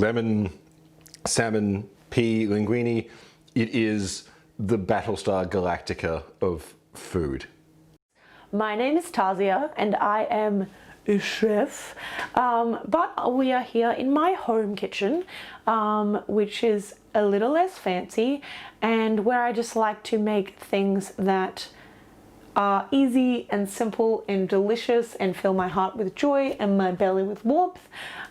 lemon, salmon, pea, linguine. It is the Battlestar Galactica of food. My name is Tasia and I am a chef, but we are here in my home kitchen, which is a little less fancy and where I just like to make things that are easy and simple and delicious and fill my heart with joy and my belly with warmth.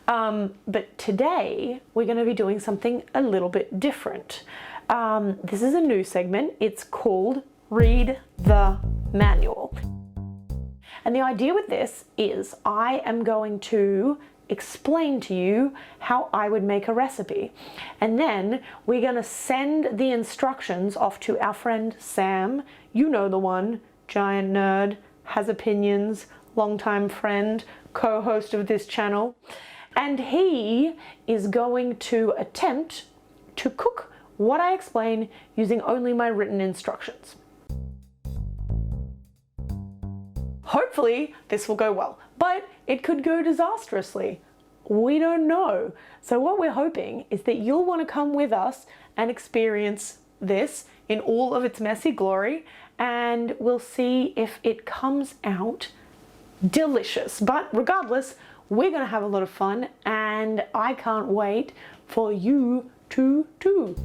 But today we're going to be doing something a little bit different. This is a new segment. It's called Read the Manual. And the idea with this is I am going to explain to you how I would make a recipe. And then we're going to send the instructions off to our friend Sam. You know the one, giant nerd, has opinions, longtime friend, co-host of this channel. And he is going to attempt to cook what I explain using only my written instructions. Hopefully this will go well, but it could go disastrously. We don't know. So what we're hoping is that you'll want to come with us and experience this in all of its messy glory, and we'll see if it comes out delicious. But regardless, we're going to have a lot of fun, and I can't wait for you to too.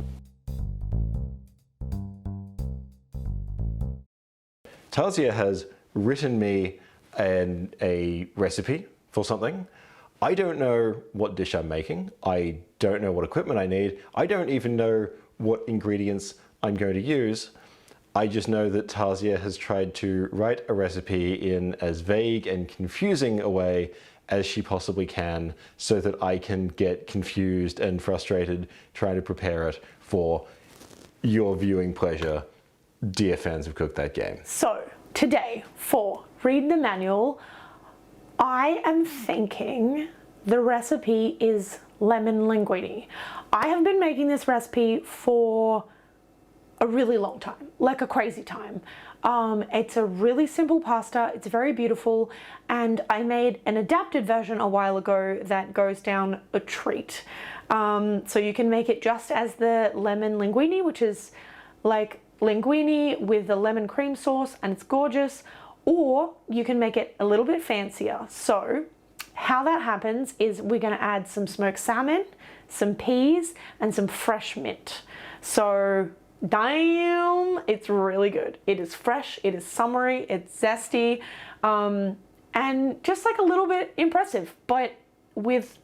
Tasia has written me a recipe for something. I don't know what dish I'm making. I don't know what equipment I need. I don't even know what ingredients I'm going to use. I just know that Tasia has tried to write a recipe in as vague and confusing a way as she possibly can so that I can get confused and frustrated trying to prepare it for your viewing pleasure, dear fans of Cook That Game. So today, for Read the Manual, I am thinking the recipe is lemon linguine. I have been making this recipe for a really long time, like a crazy time. It's a really simple pasta, it's very beautiful, and I made an adapted version a while ago that goes down a treat. So you can make it just as the lemon linguine, which is like linguine with the lemon cream sauce, and it's gorgeous, or you can make it a little bit fancier. So how that happens is we're going to add some smoked salmon, some peas, and some fresh mint. So damn, it's really good. It is fresh, it is summery, it's zesty, and just like a little bit impressive, but with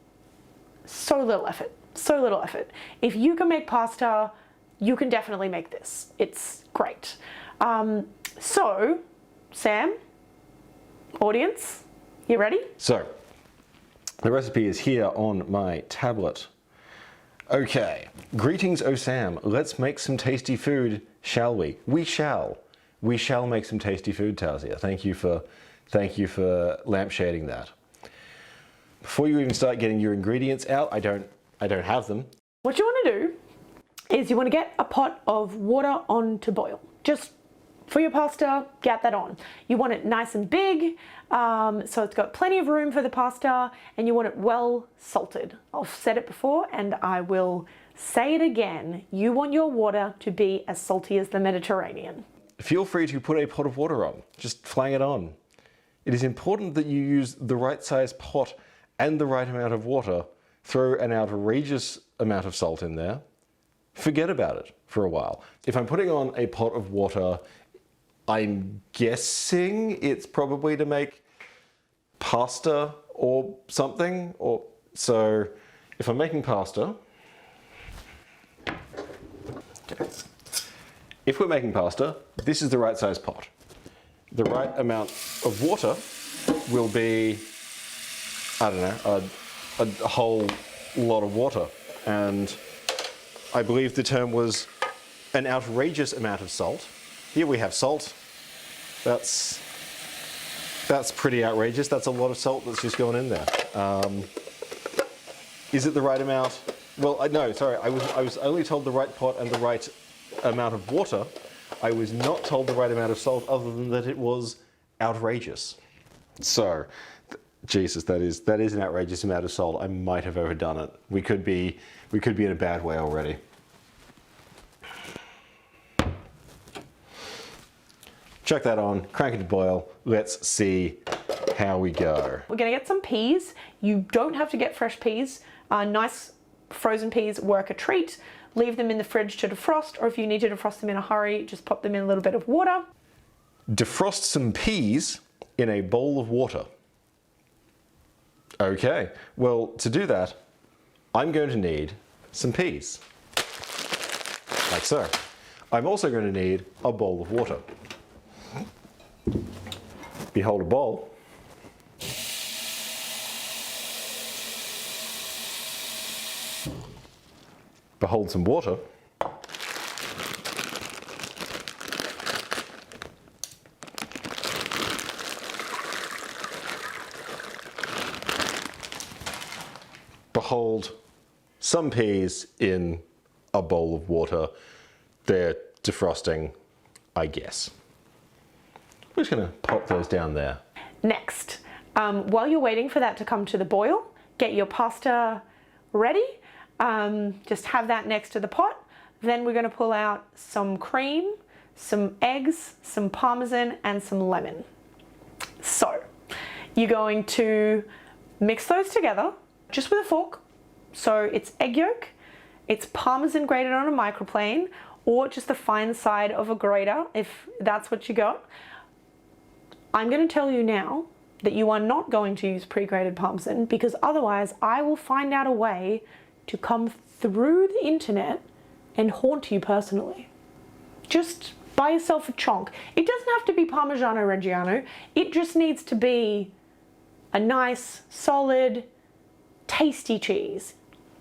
so little effort, so little effort. If you can make pasta, you can definitely make this. It's great. So, Sam, audience, you ready? So, the recipe is here on my tablet. Okay, greetings, O Sam. Let's make some tasty food, shall we? We shall. We shall make some tasty food, Tasia. Thank you for lampshading that. Before you even start getting your ingredients out, I don't have them. What you want to do is you want to get a pot of water on to boil. Just for your pasta, get that on. You want it nice and big, so it's got plenty of room for the pasta, and you want it well salted. I've said it before and I will say it again. You want your water to be as salty as the Mediterranean. Feel free to put a pot of water on. Just flang it on. It is important that you use the right size pot and the right amount of water. Throw an outrageous amount of salt in there. Forget about it for a while. If I'm putting on a pot of water, I'm guessing it's probably to make pasta or something. So if I'm making pasta, okay. If we're making pasta, this is the right size pot. The right amount of water will be, I don't know, a whole lot of water. And I believe the term was an outrageous amount of salt. Here we have salt. That's pretty outrageous. That's a lot of salt that's just gone in there. Is it the right amount? Well, no, sorry. I was only told the right pot and the right amount of water. I was not told the right amount of salt, other than that it was outrageous. So Jesus, that is an outrageous amount of salt. I might have overdone it. We could be in a bad way already. Chuck that on, crank it to boil. Let's see how we go. We're gonna get some peas. You don't have to get fresh peas. Nice frozen peas work a treat. Leave them in the fridge to defrost, or if you need to defrost them in a hurry, just pop them in a little bit of water. Defrost some peas in a bowl of water. Okay, well, to do that, I'm going to need some peas, like so. I'm also going to need a bowl of water. Behold a bowl. Behold some water. Behold some peas in a bowl of water. They're defrosting, I guess. We're just gonna pop those down there. Next, while you're waiting for that to come to the boil, get your pasta ready. Just have that next to the pot. Then we're gonna pull out some cream, some eggs, some parmesan, and some lemon. So, you're going to mix those together just with a fork. So it's egg yolk, it's parmesan grated on a microplane, or just the fine side of a grater if that's what you got. I'm going to tell you now that you are not going to use pre-grated parmesan, because otherwise I will find out a way to come through the internet and haunt you personally. Just buy yourself a chonk. It doesn't have to be Parmigiano Reggiano. It just needs to be a nice, solid, tasty cheese.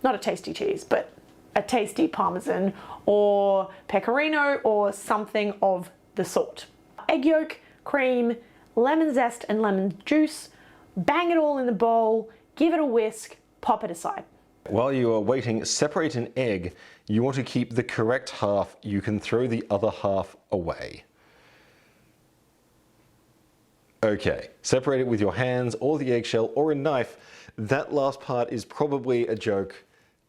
Not a tasty cheese, but a tasty Parmesan or Pecorino or something of the sort. Egg yolk, cream, lemon zest and lemon juice. Bang it all in the bowl, give it a whisk, pop it aside. While you are waiting, separate an egg. You want to keep the correct half. You can throw the other half away. Okay, separate it with your hands or the eggshell or a knife. That last part is probably a joke.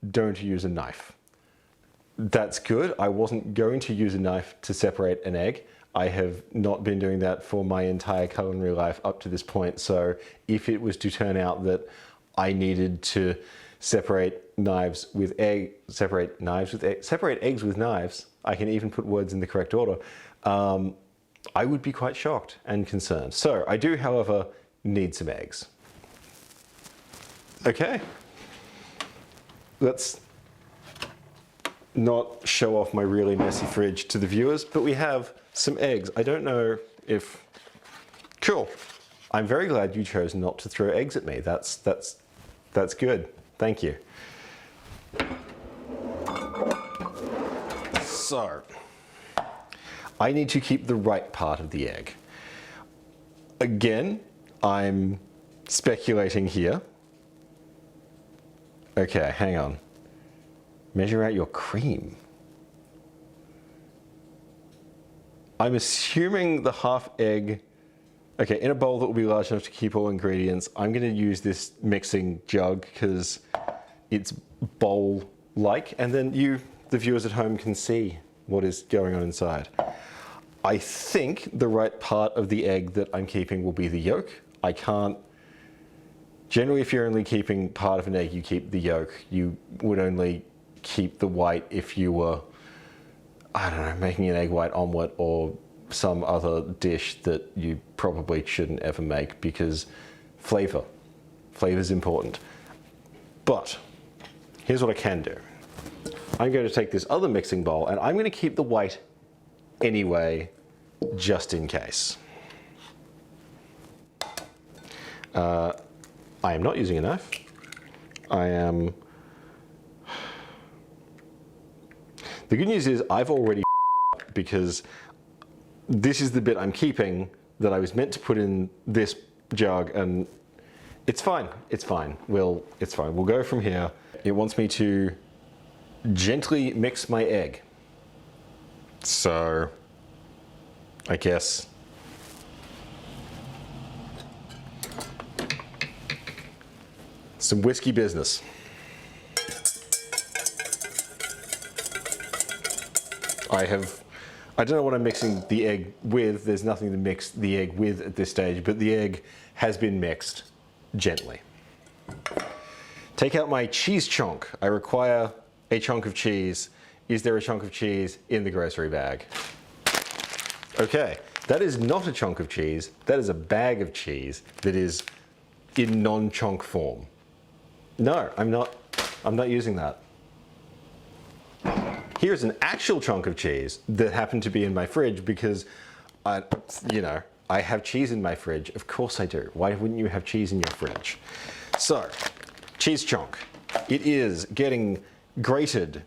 Don't use a knife. That's good. I wasn't going to use a knife to separate an egg. I have not been doing that for my entire culinary life up to this point. So if it was to turn out that I needed to separate eggs with knives, I can even put words in the correct order, I would be quite shocked and concerned. So I do, however, need some eggs. Okay. Let's not show off my really messy fridge to the viewers, but we have some eggs. I don't know if... Cool. I'm very glad you chose not to throw eggs at me. That's good. Thank you. So, I need to keep the right part of the egg. Again, I'm speculating here. Okay, hang on. Measure out your cream. I'm assuming the half egg, okay, in a bowl that will be large enough to keep all ingredients, I'm going to use this mixing jug because it's bowl-like, and then you, the viewers at home, can see what is going on inside. I think the right part of the egg that I'm keeping will be the yolk. I can't... Generally, if you're only keeping part of an egg, you keep the yolk. You would only keep the white if you were, I don't know, making an egg white omelette or some other dish that you probably shouldn't ever make, because flavor is important. But here's what I can do. I'm going to take this other mixing bowl and I'm going to keep the white anyway, just in case. I am not using a knife. The good news is I've already up, because this is the bit I'm keeping that I was meant to put in this jug, and it's fine. It's fine. It's fine. We'll go from here. It wants me to gently mix my egg. So, I guess Some whiskey business. I don't know what I'm mixing the egg with. There's nothing to mix the egg with at this stage, but the egg has been mixed gently. Take out my cheese chunk. I require a chunk of cheese. Is there a chunk of cheese in the grocery bag? Okay, that is not a chunk of cheese. That is a bag of cheese that is in non-chunk form. No, I'm not using that. Here's an actual chunk of cheese that happened to be in my fridge because I have cheese in my fridge. Of course I do. Why wouldn't you have cheese in your fridge? So, cheese chunk. It is getting grated,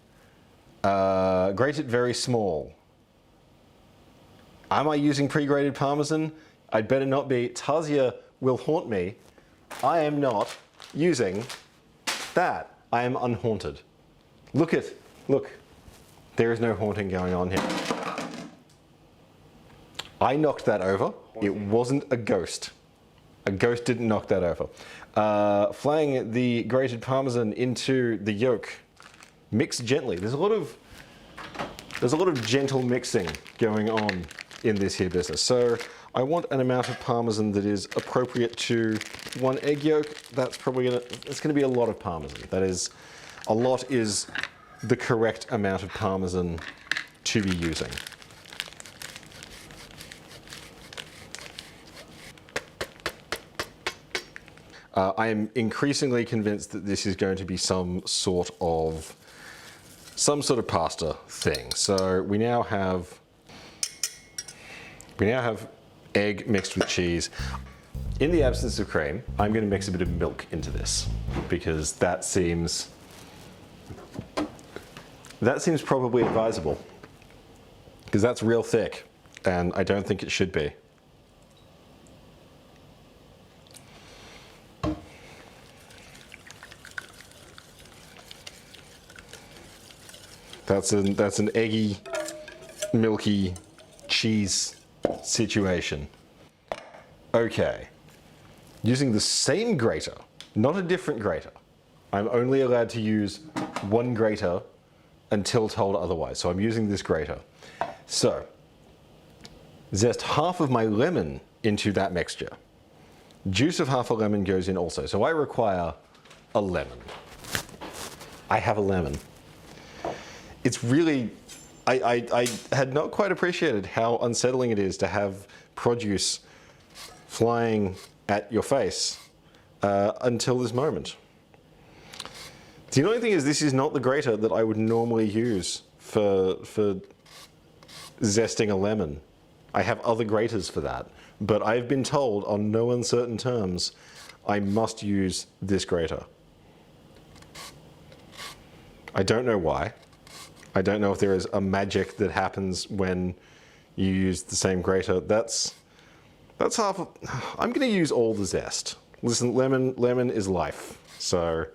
grated very small. Am I using pre-grated Parmesan? I'd better not be. Tasia will haunt me. I am not using that. I am unhaunted. Look. There is no haunting going on here. I knocked that over. It wasn't a ghost. A ghost didn't knock that over. Flying the grated Parmesan into the yolk. Mix gently. There's a lot of gentle mixing going on in this here business. So I want an amount of Parmesan that is appropriate to one egg yolk. That's probably it's gonna be a lot of Parmesan. That is, a lot is the correct amount of Parmesan to be using. I am increasingly convinced that this is going to be some sort of pasta thing. So we now have egg mixed with cheese. In the absence of cream, I'm going to mix a bit of milk into this because that seems probably advisable because that's real thick and I don't think it should be. That's an eggy, milky cheese situation. Okay, using the same grater, not a different grater. I'm only allowed to use one grater until told otherwise. So I'm using this grater. So, zest half of my lemon into that mixture. Juice of half a lemon goes in also. So I require a lemon. I have a lemon. It's really, I had not quite appreciated how unsettling it is to have produce flying at your face until this moment. The only thing is this is not the grater that I would normally use for zesting a lemon. I have other graters for that, but I've been told on no uncertain terms I must use this grater. I don't know why. I don't know if there is a magic that happens when you use the same grater. That's half of, I'm gonna use all the zest. Listen, lemon is life. So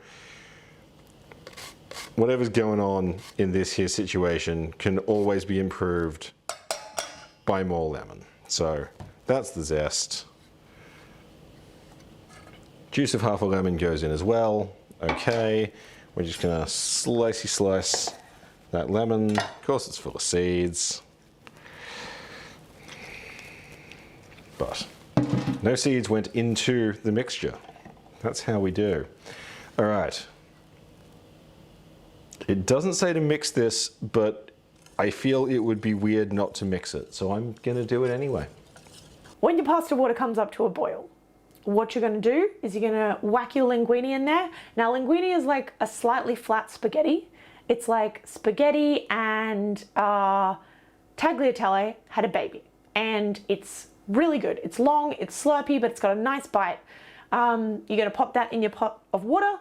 whatever's going on in this here situation can always be improved by more lemon. So that's the zest. Juice of half a lemon goes in as well. Okay, we're just gonna slice that lemon. Of course it's full of seeds, but no seeds went into the mixture. That's how we do. All right. It doesn't say to mix this, but I feel it would be weird not to mix it, so I'm gonna do it anyway. When your pasta water comes up to a boil, what you're gonna do is you're gonna whack your linguine in there. Now linguine is like a slightly flat spaghetti. It's like spaghetti and tagliatelle had a baby, and it's really good. It's long, it's slurpy, but it's got a nice bite. You're gonna pop that in your pot of water,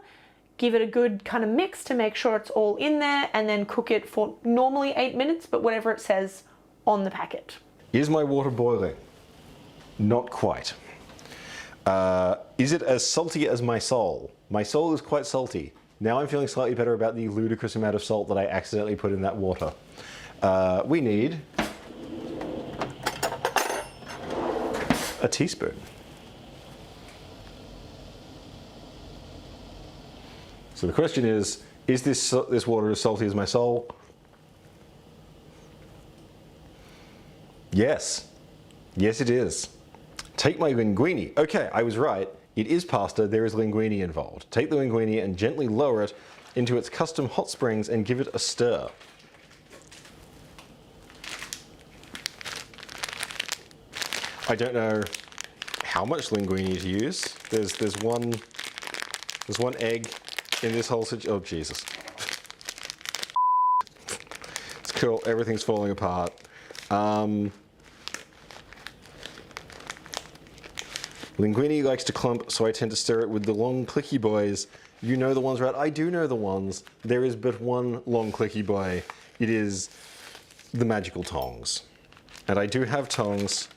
give it a good kind of mix to make sure it's all in there, and then cook it for normally 8 minutes, but whatever it says on the packet. Is my water boiling? Not quite. Is it as salty as my soul? My soul is quite salty. Now I'm feeling slightly better about the ludicrous amount of salt that I accidentally put in that water. We need a teaspoon. So the question is this water as salty as my soul? Yes. Yes, it is. Take my linguine. Okay, I was right. It is pasta. There is linguine involved. Take the linguine and gently lower it into its custom hot springs and give it a stir. I don't know how much linguine to use. There's one egg in this whole situation. Oh Jesus! It's cool. Everything's falling apart. Linguine likes to clump, so I tend to stir it with the long clicky boys. You know the ones, right? I do know the ones. There is but one long clicky boy. It is the magical tongs. And I do have tongs.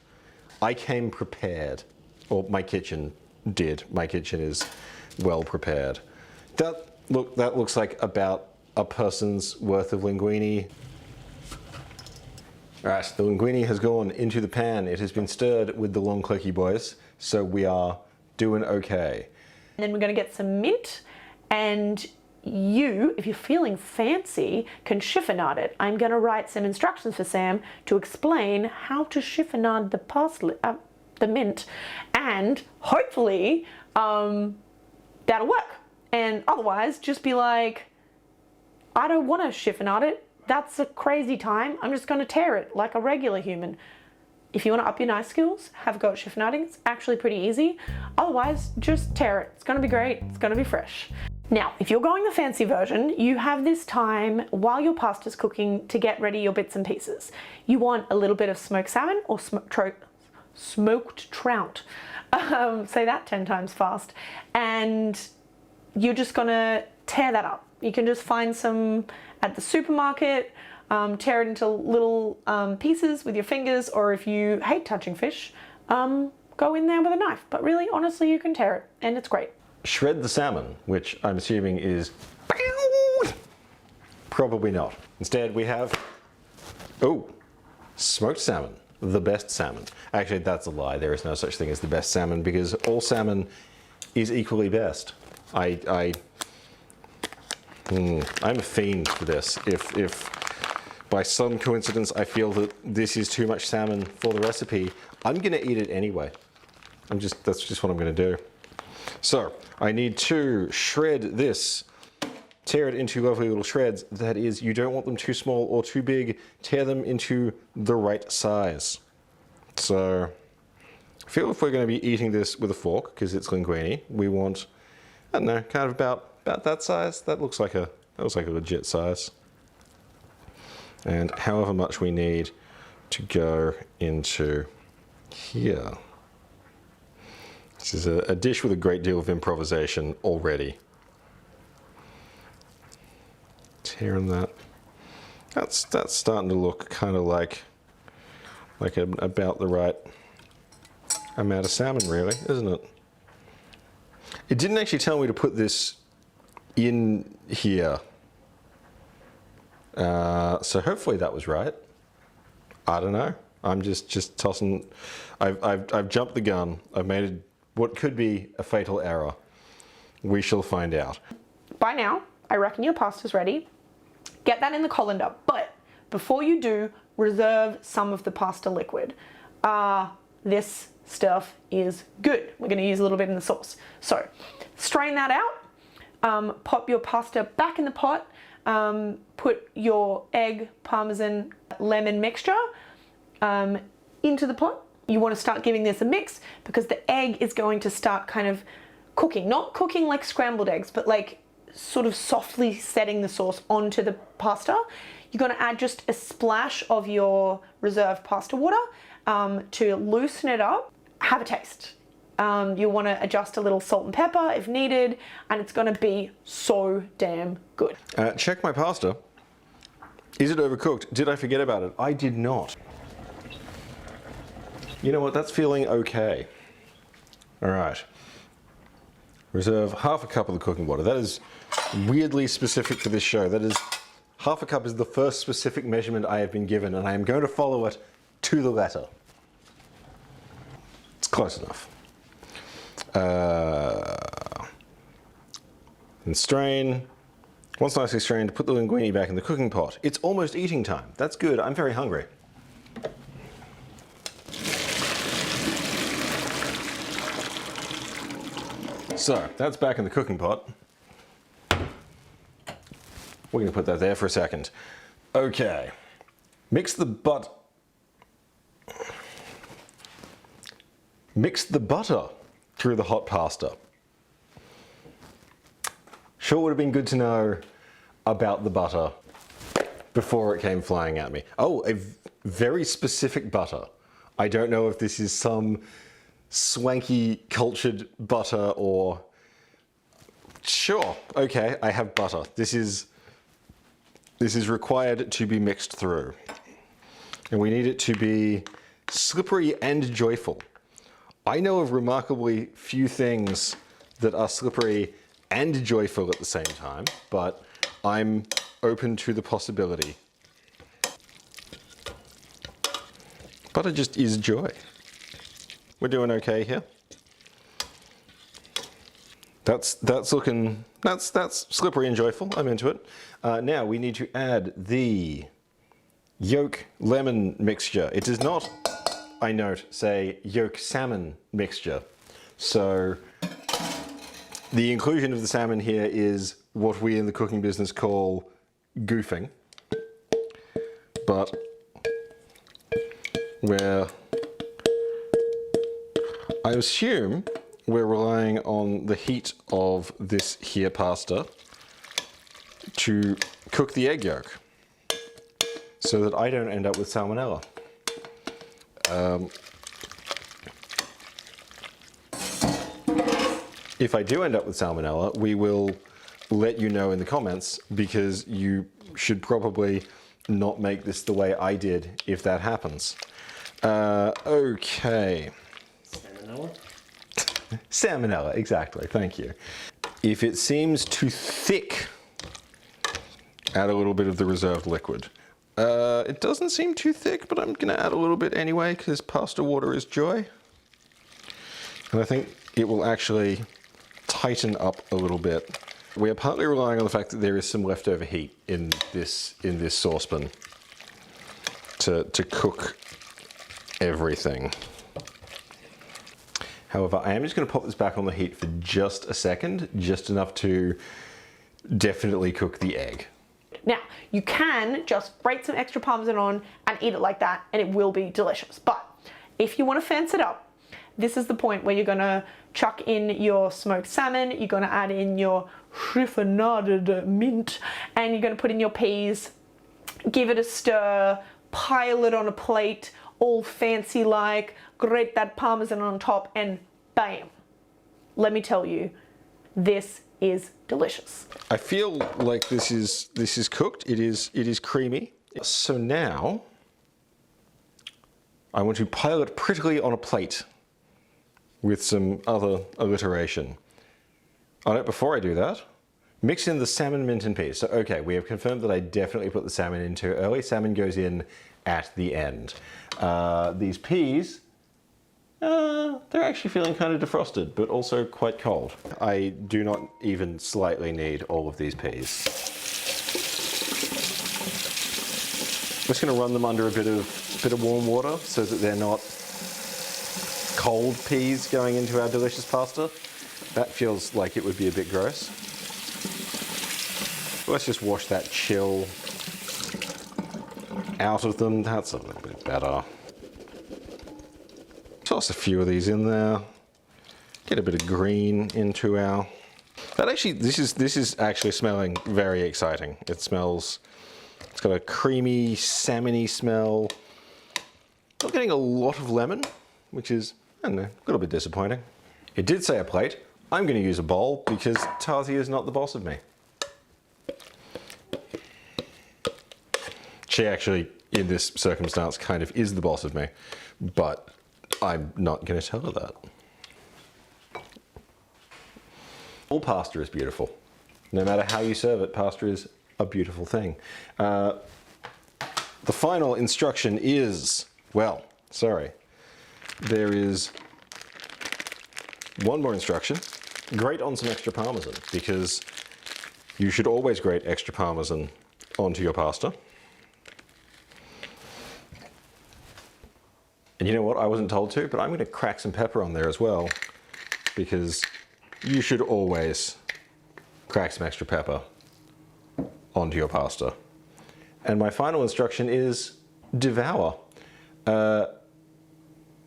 I came prepared. Or my kitchen did. My kitchen is well prepared. That looks like about a person's worth of linguine. Alright, the linguine has gone into the pan. It has been stirred with the long clicky boys. So we are doing okay. And then we're going to get some mint, and you, if you're feeling fancy, can chiffonade it. I'm going to write some instructions for Sam to explain how to chiffonade the parsley, the mint, and hopefully that'll work. And otherwise, just be like, I don't want to chiffonade it. That's a crazy time. I'm just going to tear it like a regular human. If you want to up your knife skills, have a go at chiffonading. It's actually pretty easy. Otherwise, just tear it. It's going to be great. It's going to be fresh. Now, if you're going the fancy version, you have this time while your pasta's cooking to get ready your bits and pieces. You want a little bit of smoked salmon or smoked trout. Say that 10 times fast. And you're just going to tear that up. You can just find some at the supermarket. Tear it into little pieces with your fingers, or if you hate touching fish, go in there with a knife. But really, honestly, you can tear it, and it's great. Shred the salmon, which I'm assuming is probably not. Instead, we have, smoked salmon, the best salmon. Actually, that's a lie. There is no such thing as the best salmon, because all salmon is equally best. I'm a fiend for this. If by some coincidence I feel that this is too much salmon for the recipe, I'm gonna eat it anyway. That's just what I'm gonna do. So I need to shred this, tear it into lovely little shreds. That is, you don't want them too small or too big. Tear them into the right size. So I feel if we're gonna be eating this with a fork, because it's linguine, we want, I don't know, kind of about that size. That looks like a legit size. And however much we need to go into here. This is a dish with a great deal of improvisation already. Tearing that. That's starting to look kind of like about the right amount of salmon, really, isn't it? It didn't actually tell me to put this in here. So hopefully that was right. I don't know. I'm just tossing. I've jumped the gun. I've made what could be a fatal error. We shall find out. By now, I reckon your pasta's ready. Get that in the colander, but before you do, reserve some of the pasta liquid. This stuff is good. We're going to use a little bit in the sauce. So strain that out. Pop your pasta back in the pot. Put your egg, parmesan, lemon mixture into the pot. You want to start giving this a mix because the egg is going to start kind of cooking. Not cooking like scrambled eggs, but like sort of softly setting the sauce onto the pasta. You're going to add just a splash of your reserved pasta water to loosen it up. Have a taste. You'll want to adjust a little salt and pepper if needed, and it's going to be so damn good. Check my pasta. Is it overcooked? Did I forget about it? I did not. You know what? That's feeling okay. All right. Reserve half a cup of the cooking water. That is weirdly specific for this show. That is, half a cup is the first specific measurement I have been given, and I am going to follow it to the letter. It's close enough. And strain. Once nicely strained, put the linguine back in the cooking pot. It's almost eating time. That's good. I'm very hungry. So, that's back in the cooking pot. We're going to put that there for a second. Okay. Mix the butter through the hot pasta. Sure would have been good to know about the butter before it came flying at me. Oh, a very specific butter. I don't know if this is some swanky cultured butter or... Sure, okay, I have butter. This is required to be mixed through. And we need it to be slippery and joyful. I know of remarkably few things that are slippery and joyful at the same time, but I'm open to the possibility. Butter just is joy. We're doing okay here. That's slippery and joyful. I'm into it. Now we need to add the yolk lemon mixture. It does not, I note, say yolk salmon mixture. So the inclusion of the salmon here is what we in the cooking business call goofing. But I assume we're relying on the heat of this here pasta to cook the egg yolk so that I don't end up with salmonella. If I do end up with salmonella, we will let you know in the comments, because you should probably not make this the way I did if that happens. Okay. Salmonella? Salmonella, exactly, thank you. If it seems too thick, add a little bit of the reserved liquid. It doesn't seem too thick, but I'm gonna add a little bit anyway, because pasta water is joy. And I think it will actually tighten up a little bit. We are partly relying on the fact that there is some leftover heat in this saucepan to cook everything. However, I am just going to pop this back on the heat for just a second, just enough to definitely cook the egg. Now, you can just grate some extra Parmesan on and eat it like that, and it will be delicious. But if you want to fancy it up, this is the point where you're going to chuck in your smoked salmon, you're going to add in your chiffonaded mint, and you're going to put in your peas, give it a stir, pile it on a plate, all fancy like, grate that Parmesan on top, and bam. Let me tell you, this is delicious. I feel like this is cooked. It is creamy. So now I want to pile it prettily on a plate with some other alliteration. Oh no, before I do that, mix in the salmon, mint, and peas. So okay, we have confirmed that I definitely put the salmon in too early. Salmon goes in at the end. These peas, they're actually feeling kind of defrosted, but also quite cold. I do not even slightly need all of these peas. I'm just going to run them under a bit of warm water so that they're not cold peas going into our delicious pasta. That feels like it would be a bit gross. Let's just wash that chill out of them. That's a little bit better. Toss a few of these in there. Get a bit of green into our... That actually, this is actually smelling very exciting. It smells... It's got a creamy, salmony smell. Not getting a lot of lemon, which is, I don't know, a little bit disappointing. It did say a plate. I'm going to use a bowl because Tasia is not the boss of me. She actually, in this circumstance, kind of is the boss of me, but I'm not going to tell her that. All pasta is beautiful. No matter how you serve it, pasta is a beautiful thing. The final instruction is, well, sorry, there is one more instruction. Grate on some extra Parmesan, because You should always grate extra Parmesan onto your pasta. And you know what? I wasn't told to, but I'm going to crack some pepper on there as well, because you should always crack some extra pepper onto your pasta. And my final instruction is devour. I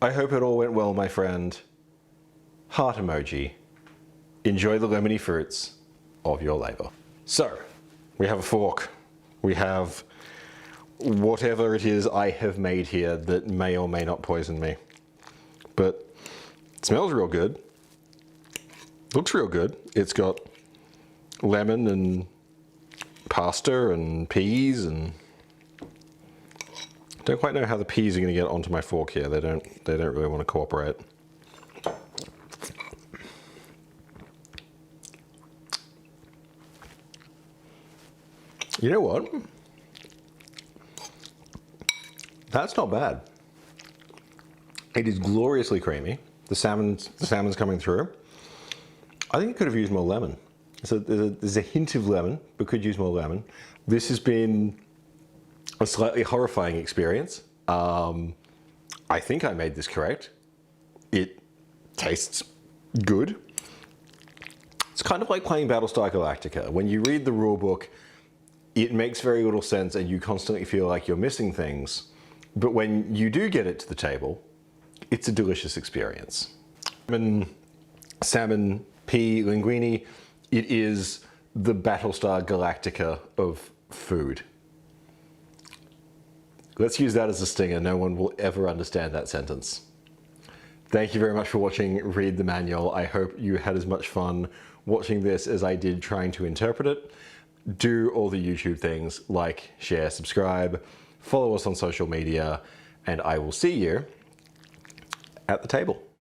hope it all went well, my friend. Heart emoji. Enjoy the lemony fruits of your labor. So, we have a fork. We have whatever it is I have made here that may or may not poison me. But it smells real good. Looks real good. It's got lemon and pasta and peas, and don't quite know how the peas are going to get onto my fork here. They don't really want to cooperate. You know what? That's not bad. It is gloriously creamy. The salmon's coming through. I think it could have used more lemon. So there's a hint of lemon, but could use more lemon. This has been a slightly horrifying experience. I think I made this correct. It tastes good. It's kind of like playing Battlestar Galactica. When you read the rule book, it makes very little sense and you constantly feel like you're missing things. But when you do get it to the table, it's a delicious experience. Salmon, pea, linguine, it is the Battlestar Galactica of food. Let's use that as a stinger. No one will ever understand that sentence. Thank you very much for watching Read the Manual. I hope you had as much fun watching this as I did trying to interpret it. Do all the YouTube things, like, share, subscribe, follow us on social media, and I will see you at the table.